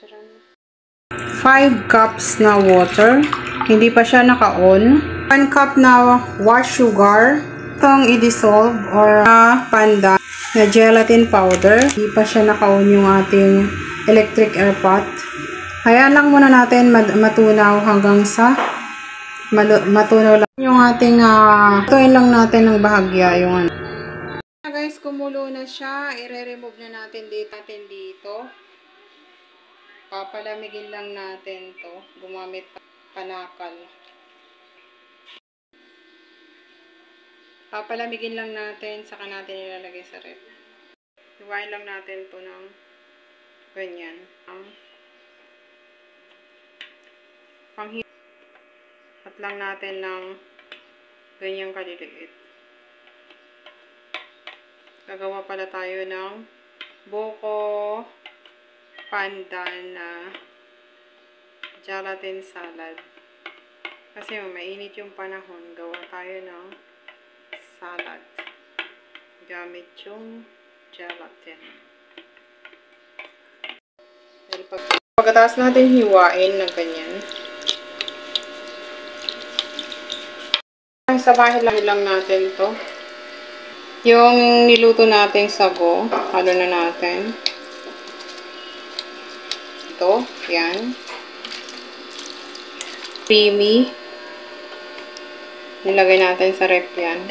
5 cups na water. Hindi pa siya naka-on. 1 cup na wash sugar. Itong i-dissolve or pandan na gelatin powder. Hindi pa siya naka-on yung ating electric air pot. Hayaan lang muna natin matunaw hanggang sa matunaw lang yung ating tuin lang natin ng bahagya yung ano. Guys, kumulo na siya. I-remove na natin dito. Papalamigin lang natin to. Gumamit panakal. Papalamigin lang natin, saka natin ilalagay sa ref. Iwain lang natin to ng ganyan. At lang natin ng ganyang kaliliit. Gagawa pala tayo ng buko pandan na gelatin salad. Kasi mainit yung panahon, gawa tayo ng salad. Gamit yung gelatin. Pagkatapos natin hiwain ng ganyan, sa bahay lang natin to. Yung niluto nating sago, halo na natin. Ito, yan. Creamy. Nilagay natin sa ref yan.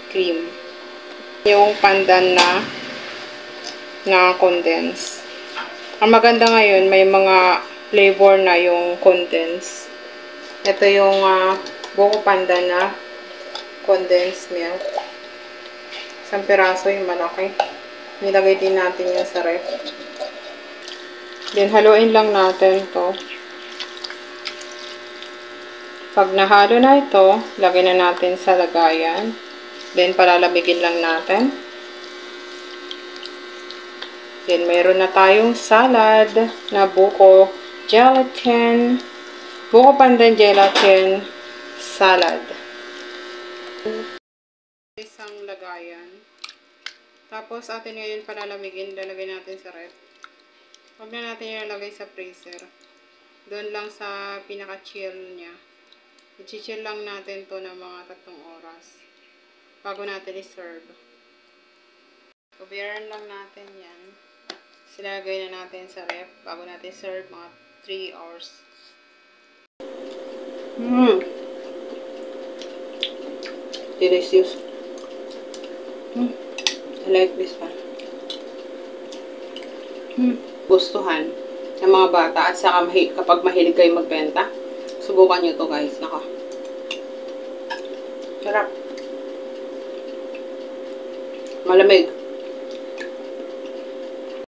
Cream. Yung pandan na condense. Ang maganda ngayon, may mga flavor na yung condense. Ito yung buko pandan na condensed milk. Isang piraso yung malaki. Nilagay din natin yan sa ref. Then, haluin lang natin to. Pag nahalo na ito, lagay na natin sa lagayan. Then, palalamigin lang natin. Then, meron na tayong salad na buko gelatin. Buko pandan gelatin salad. Isang lagayan. Tapos, atin ngayon palalamigin. Lalagay natin sa ref. Huwag na natin ilalagay sa freezer. Doon lang sa pinaka-chill niya. I-chill lang natin to ng mga 3 oras. Bago natin i-serve. Kubiran lang natin yan. Silagay na natin sa ref. Bago natin serve mga 3 hours. Delicious. I like this one. Gustuhan ng mga bata at saka kapag mahilig kayo magbenta, subukan nyo to guys. Nako. Sarap. Malamig.